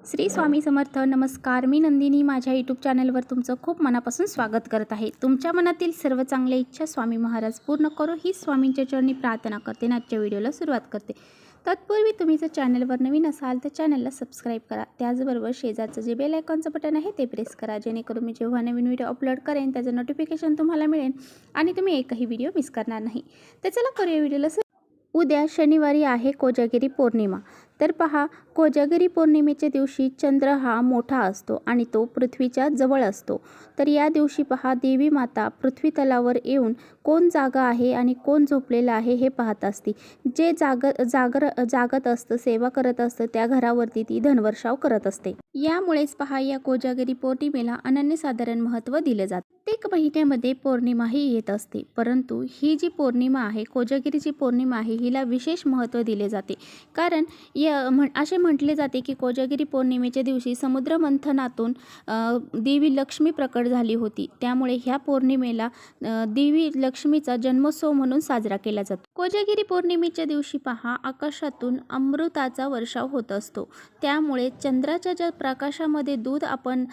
श्री स्वामी समर्थ. नमस्कार, मी नंदिनी. माझ्या यूट्यूब चॅनलवर तुमचं खूप मनापासून स्वागत करत आहे. तुमच्या मनातील सर्व चांगल्या इच्छा स्वामी महाराज पूर्ण करो ही स्वामींच्या चरणी प्रार्थना करते. आजच्या व्हिडिओला सुरुवात करते. तत्पूर्वी तुम्ही जर चॅनलवर नवीन असाल तर चॅनलला सबस्क्राईब करा. त्याचबरोबर शेजारचं जे बेल आयकॉनचं बटन आहे ते प्रेस करा, जेणेकरून मी जेव्हा नवीन व्हिडिओ अपलोड करेन त्याचं नोटिफिकेशन तुम्हाला मिळेल आणि तुम्ही एकही व्हिडिओ मिस करणार नाही. तर चला करूया व्हिडिओला. उद्या शनिवारी आहे कोजागिरी पौर्णिमा. तर पहा, कोजागिरी पौर्णिमेच्या दिवशी चंद्र हा मोठा असतो आणि तो पृथ्वीच्या जवळ असतो. तर या दिवशी पहा, देवी माता पृथ्वी तलावर येऊन कोण जागा आहे आणि कोण झोपलेला आहे हे पाहत असते. जे जागत असतं, सेवा करत असतं, त्या घरावरती ती धनवर्षाव करत असते. यामुळेच पहा, या कोजागिरी पौर्णिमेला अनन्यसाधारण महत्त्व दिले जाते. प्रत्येक महिन्यामध्ये पौर्णिमाही येत असते, परंतु ही जी पौर्णिमा आहे, कोजागिरीची पौर्णिमा आहे, हिला विशेष महत्त्व दिले जाते. कारण असे म्हटले जाते की कोजागिरी पौर्णिमेच्या दिवशी समुद्र मंथनातून देवी लक्ष्मी प्रकट झाली होती. त्यामुळे ह्या पौर्णिमेला देवी लक्ष्मीचा जन्मोत्सव म्हणून साजरा केला जातो. कोजागिरी पौर्णिमेच्या दिवशी पहा, आकाशातून अमृताचा वर्षाव होत असतो. त्यामुळे चंद्राच्या ज्या प्रकाशामध्ये दूध आपण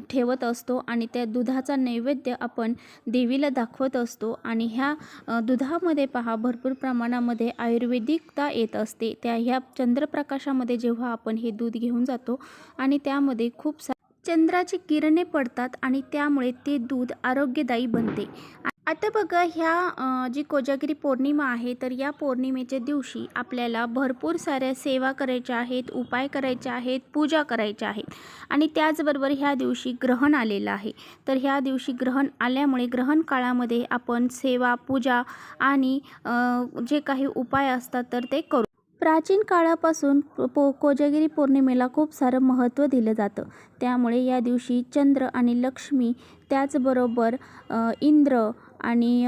ठेवत असतो आणि त्या दुधाचा नैवेद्य आपण देवीला दाखवत असतो आणि ह्या दुधामध्ये पहा, भरपूर प्रमाणामध्ये आयुर्वेदिकता येत असते. ह्या चंद्रप्रकाशामध्ये जेव्हा आपण हे दूध घेऊन जातो आणि त्यामध्ये खूप चंद्राची किरणे पडतात आणि त्यामुळे ते दूध आरोग्यदायी बनते. आता बघा, ह्या जी कोजागिरी पौर्णिमा आहे, तर या पौर्णिमेच्या दिवशी आपल्याला भरपूर साऱ्या सेवा करायच्या आहेत, उपाय करायचे आहेत, पूजा करायच्या आहेत आणि त्याचबरोबर ह्या दिवशी ग्रहण आलेलं आहे. तर ह्या दिवशी ग्रहण आल्यामुळे ग्रहण काळामध्ये आपण सेवा, पूजा आणि जे काही उपाय असतात तर ते करू. प्राचीन काळापासून कोजागिरी पौर्णिमेला खूप सारं महत्त्व दिलं जातं. त्यामुळे या दिवशी चंद्र आणि लक्ष्मी, त्याचबरोबर इंद्र आणि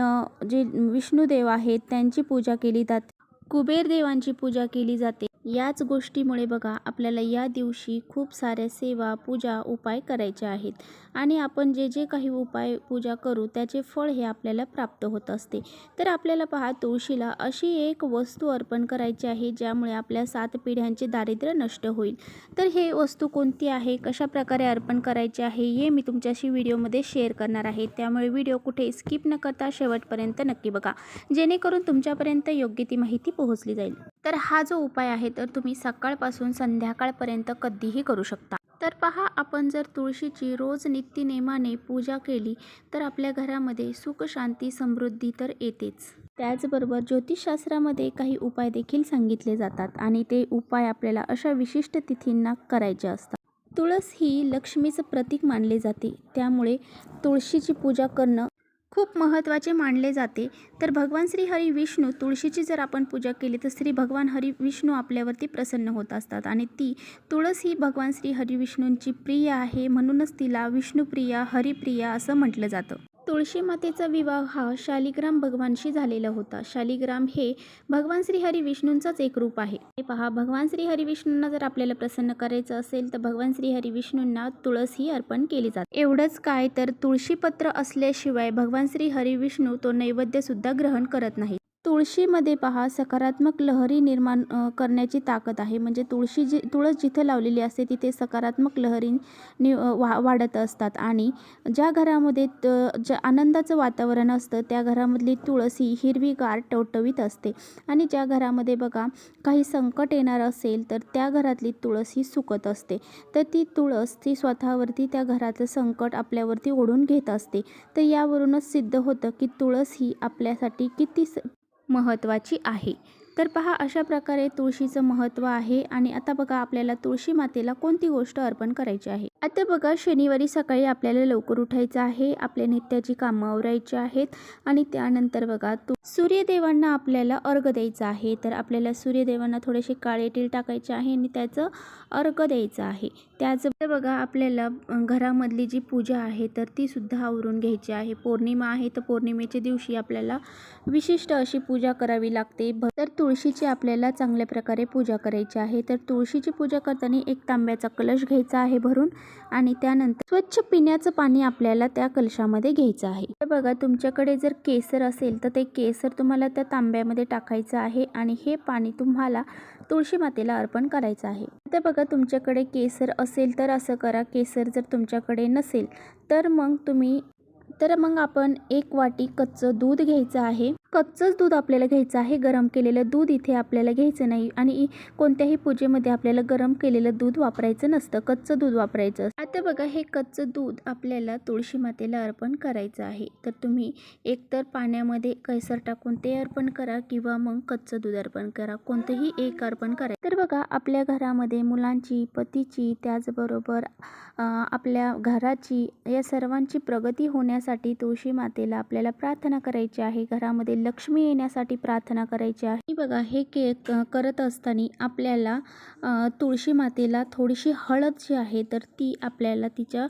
जे विष्णुदेव आहेत त्यांची पूजा केली जाते. कुबेर देवांची पूजा केली जाते. याच गोष्टीमुळे बघा, आपल्याला या दिवशी खूप साऱ्या सेवा, पूजा, उपाय करायचे आहेत आणि आपण जे जे काही उपाय, पूजा करू त्याचे फळ हे आपल्याला प्राप्त होत असते. तर आपल्याला पहा, तुळशीला अशी एक वस्तू अर्पण करायची आहे ज्यामुळे आपल्या 7 पिढ्यांचे दारिद्र्य नष्ट होईल. तर हे वस्तू कोणती आहे, कशा प्रकारे अर्पण करायचे आहे, हे मी तुमच्याशी व्हिडिओमध्ये शेअर करणार आहे. त्यामुळे व्हिडिओ कुठे स्किप न करता शेवटपर्यंत नक्की बघा, जेणेकरून तुमच्यापर्यंत योग्य ती माहिती पोहोचली जाईल. तर हा जो उपाय आहे तर तुम्ही सकाळपासून संध्याकाळपर्यंत कधीही करू शकता. तर पहा, आपण जर तुळशीची रोज नित्यनेमाने पूजा केली तर आपल्या घरामध्ये सुख, शांती, समृद्धी तर येतेच. त्याचबरोबर ज्योतिषशास्त्रामध्ये काही उपाय देखील सांगितले जातात आणि ते उपाय आपल्याला अशा विशिष्ट तिथींना करायचे असतात. तुळस ही लक्ष्मीचं प्रतीक मानले जाते. त्यामुळे तुळशीची पूजा करणं खूप महत्त्वाचे मानले जाते. तर भगवान श्री हरी विष्णू, तुळशीची जर आपण पूजा केली तर श्री भगवान हरी विष्णू आपल्यावरती प्रसन्न होत असतात आणि ती तुळस ही भगवान श्री हरी विष्णूंची प्रिय आहे, म्हणूनच तिला विष्णुप्रिया, हरिप्रिया असं म्हटलं जातं. तुळशी मातेचा विवाह हा शालिग्राम भगवानशी झालेला होता. शालिग्राम हे भगवान श्री हरी विष्णूंचंच एक रूप आहे. हे पहा, भगवान श्री हरी विष्णूंना जर आपल्याला प्रसन्न करायचं असेल तर भगवान श्री हरी विष्णूंना तुळस ही अर्पण केली जाते. एवढंच काय, तर तुळशीपत्र असल्याशिवाय भगवान श्री हरी विष्णू तो नैवेद्य सुद्धा ग्रहण करत नाही. तुळशीमध्ये पहा, सकारात्मक लहरी निर्माण करण्याची ताकद आहे. म्हणजे तुळस जिथे लावलेली असते तिथे सकारात्मक लहरी वाढत असतात आणि ज्या घरामध्ये आनंदाचं वातावरण असतं त्या घरामधली तुळस ही हिरवीगार, टवटवीत असते आणि ज्या घरामध्ये बघा काही संकट येणार असेल तर त्या घरातली तुळस ही सुकत असते. तर ती तुळस ती स्वतःवरती त्या घराचं संकट आपल्यावरती ओढून घेत असते. तर यावरूनच सिद्ध होतं की तुळस ही आपल्यासाठी किती महत्त्वाची आहे. तर पहा, अशा प्रकारे तुळशीचं महत्त्व आहे. आणि आता बघा, आपल्याला तुळशी मातेला कोणती गोष्ट अर्पण करायची आहे. आता बघा, शनिवारी सकाळी आपल्याला लवकर उठायचं आहे, आपल्या नित्याची कामं आवरायची आहेत आणि त्यानंतर बघा सूर्यदेवांना आपल्याला अर्घ द्यायचा आहे. तर आपल्याला सूर्यदेवांना थोडेसे काळे तीळ टाकायचे आहे आणि त्याचं अर्घ द्यायचं आहे. त्याच बघा, आपल्याला घरामधली जी पूजा आहे तर ती सुद्धा आवरून घ्यायची आहे. पौर्णिमा आहे तर पौर्णिमेच्या दिवशी आपल्याला विशिष्ट अशी पूजा करावी लागते. तर तुळशीची आपल्याला चांगल्या प्रकारे पूजा करायची आहे. तर तुळशीची पूजा करताना एक तांब्याचा कलश घ्यायचा आहे भरून आणि त्यानंतर स्वच्छ पिण्याचं पाणी आपल्याला त्या कलशामध्ये घ्यायचं आहे. तर बघा, तुमच्याकडे जर केसर असेल तर ते केसर तुम्हाला त्या तांब्यामध्ये टाकायचं आहे आणि हे पाणी तुम्हाला तुळशी मातेला अर्पण करायचं आहे। आता बघा तुमच्याकडे केसर असेल तर असं करा, केसर जर तुमच्याकडे नसेल तर मग आपण 1 वाटी कच्चं दूध घ्यायचं आहे। कच्चंच दूध आपल्याला घ्यायचं आहे, गरम केलेलं दूध इथे आपल्याला घ्यायचं नाही आणि कोणत्याही पूजेमध्ये आपल्याला गरम केलेलं दूध वापरायचं नसतं, कच्चं दूध वापरायचं। आता बघा हे कच्चं दूध आपल्याला तुळशी मातेला अर्पण करायचं आहे। तर तुम्ही एकतर पाण्यामध्ये केसर टाकून ते अर्पण करा किंवा मग कच्चं दूध अर्पण करा, कोणतंही एक अर्पण करा। तर बघा आपल्या घरामध्ये मुलांची, पतीची, त्याचबरोबर आपल्या घराची, या सर्वांची प्रगती होण्यासाठी तुळशी मातेला आपल्याला प्रार्थना करायची आहे, घरामध्ये लक्ष्मी येण्यासाठी प्रार्थना करायची आहे। बघा हे करत असताना आपल्याला तुळशी मातेला थोडीशी हळद जी आहे तर ती आपल्याला तिच्या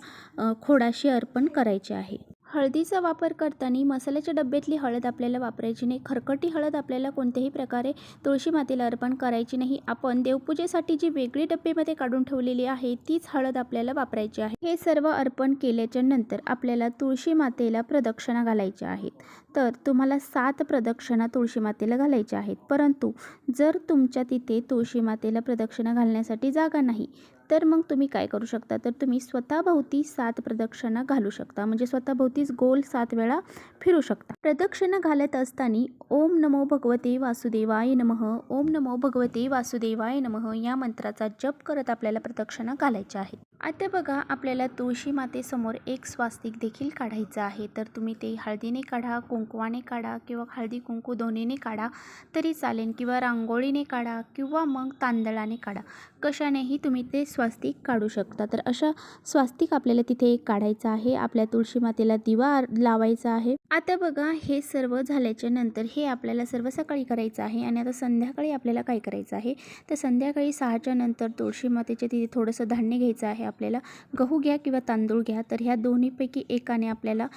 खोडाशी अर्पण करायची आहे। हळदीचा वापर करताना मसाल्याच्या डब्यातली हळद आपल्याला वापरायची नाही, खरकटी हळद आपल्याला कोणत्याही प्रकारे तुळशी मातेला अर्पण करायची नाही। आपण देवपूजेसाठी जी वेगळी डब्यामध्ये काढून ठेवलेली आहे तीच हळद आपल्याला वापरायची आहे। हे सर्व अर्पण केल्याच्या नंतर आपल्याला तुळशी मातेला प्रदक्षिणा घालायच्या आहेत। तर तुम्हाला 7 प्रदक्षिणा तुळशी मातेला घालायच्या आहेत, परंतु जर तुमच्या तिथे तुळशी मातेला प्रदक्षिणा घालण्यासाठी जागा नाही तर मग तुम्ही काय करू शकता, तर तुम्ही स्वतःभोवती 7 प्रदक्षिणा घालू शकता, म्हणजे स्वतःभोवतीच गोल 7 वेळा फिरू शकता। प्रदक्षिणा घालत असताना ओम नमो भगवते वासुदेवाय नमः, ओम नमो भगवते वासुदेवाय नमः या मंत्राचा जप करत आपल्याला प्रदक्षिणा घालायच्या आहे। आता बघा आपल्याला तुळशी मातेसमोर एक स्वास्तिक देखील काढायचं आहे। तर तुम्ही ते हळदीने काढा, कुंकवाने काढा किंवा हळदी कुंकू दोन्हीने काढा तरी चालेल, किंवा रांगोळीने काढा किंवा मग तांदळाने काढा, कशानेही तुम्ही ते स्वास्तिक काढू शकता। तर अशा स्वास्तिक आपल्याला तिथे एक काढायचं आहे, आपल्या तुळशी मातेला दिवा लावायचा आहे। आता बघा हे सर्व झाल्याच्या नंतर हे आपल्याला सर्व सकाळी करायचं आहे आणि आता संध्याकाळी आपल्याला काय करायचं आहे, तर संध्याकाळी 6च्या नंतर तुळशी मातेच्या तिथे थोडंसं धान्य घ्यायचं आहे, आपल्याला गहू घ्या किंवा तांदूळ घ्या, तर ह्या दोन्हीपैकी एकाने आपल्याला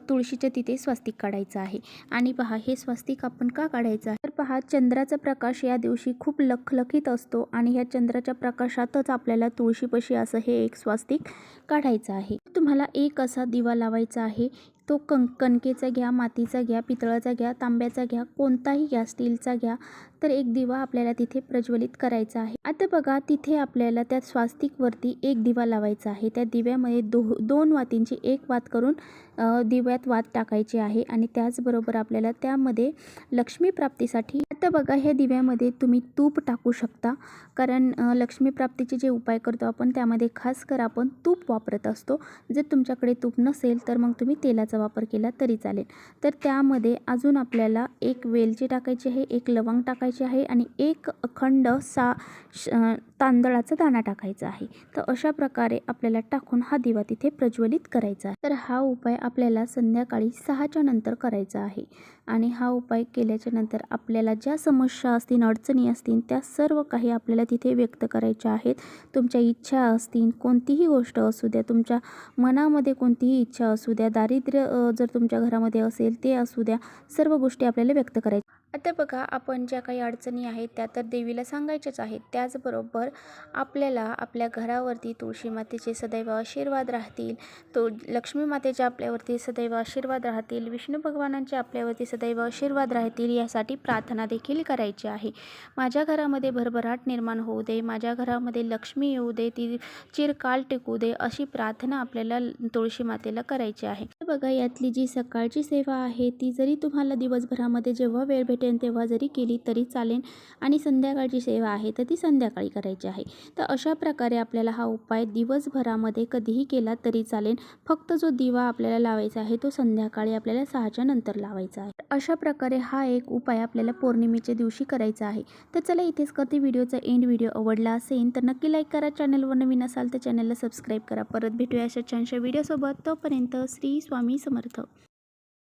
तुळशीच्या तिथे स्वास्तिक काढायचं आहे। आणि पहा हे स्वास्तिक आपण का काढायचं आहे, तर पहा चंद्राचा प्रकाश या दिवशी खूप लखलखीत असतो आणि ह्या चंद्राच्या प्रकाशातच आपल्याला तुळशीपाशी असं हे एक स्वास्तिक काढायचं आहे। तुम्हाला एक असा दिवा लावायचा आहे, तो कणकेचा घ्या, मातीचा घ्या, पितळाचा घ्या, तांब्याचा घ्या, कोणताही घ्या, स्टीलचा घ्या, तर एक दिवा आपल्याला तिथे प्रज्वलित करायचा आहे। आता बघा तिथे आपल्याला त्या स्वास्तिकवरती एक दिवा लावायचा आहे, त्या दिव्यामध्ये 2 वातींची 1 वात करून दिव्यात वात टाकायची आहे आणि त्याचबरोबर आपल्याला त्यामध्ये लक्ष्मी प्राप्तीसाठी, आता बघा ह्या दिव्यामध्ये तुम्ही तूप टाकू शकता, कारण लक्ष्मी प्राप्तीचे जे उपाय करतो आपण त्यामध्ये खास कर आपण तूप वापरत असतो। जर तुमच्याकडे तूप नसेल तर मग तुम्ही तेलाचा वापर केला तरी चालेल। तर त्यामध्ये अजून आपल्याला 1 वेलची टाकायची आहे, 1 लवंग टाकायची आहे आणि 1 अखंड तांदळाचा दाणा टाकायचा आहे। तर अशा प्रकारे आपल्याला टाकून हा दिवा तिथे प्रज्वलित करायचा आहे। तर हा उपाय आपल्याला संध्याकाळी 6च्या नंतर करायचा आहे आणि हा उपाय केल्याच्या नंतर आपल्याला ज्या समस्या असतील, अडचणी असतील, त्या सर्व काही आपल्याला तिथे व्यक्त करायच्या आहेत। तुमच्या इच्छा असतील, कोणतीही गोष्ट असू द्या, तुमच्या मनामध्ये कोणतीही इच्छा असू द्या, दारिद्र्य जर तुमच्या घरामध्ये असेल ते असू द्या, सर्व गोष्टी आपल्याला व्यक्त करायच्या। आता बघा आपण ज्या काही अडचणी आहेत त्या तर देवीला सांगायच्याच आहेत, त्याचबरोबर आपल्याला आपल्या घरावरती तुळशी मातेचे सदैव आशीर्वाद राहतील, तो लक्ष्मी मातेचे आपल्यावरती सदैव आशीर्वाद राहतील, विष्णू भगवानांचे आपल्यावरती सदैव आशीर्वाद राहतील यासाठी प्रार्थना देखील करायची आहे। माझ्या घरामध्ये भरभराट निर्माण होऊ दे, माझ्या घरामध्ये लक्ष्मी येऊ दे, ती चिरकाल टिकू दे, अशी प्रार्थना आपल्याला तुळशी मातेला करायची आहे। बघा यातली जी सकाळची सेवा आहे ती जरी तुम्हाला दिवसभरामध्ये जेव्हा वेळ भेटेल तेव्हा जरी केली तरी चालेल आणि संध्याकाळची सेवा आहे तर ती संध्याकाळी करायची आहे। तर अशा प्रकारे आपल्याला हा उपाय दिवसभरामध्ये कधीही केला तरी चालेल, फक्त जो दिवा आपल्याला लावायचा आहे तो संध्याकाळी आपल्याला 6च्या नंतर लावायचा आहे। अशा प्रकारे हा एक उपाय आपल्याला पौर्णिमेच्या दिवशी करायचा आहे। तर चला इथेच करते व्हिडिओचा एंड। व्हिडिओ आवडला असेल तर नक्की लाईक करा, चॅनलवर नवीन असाल तर चॅनलला सबस्क्राईब करा। परत भेटूया अशा छानशा व्हिडिओसोबत, तोपर्यंत श्री स्वामी समर्थ।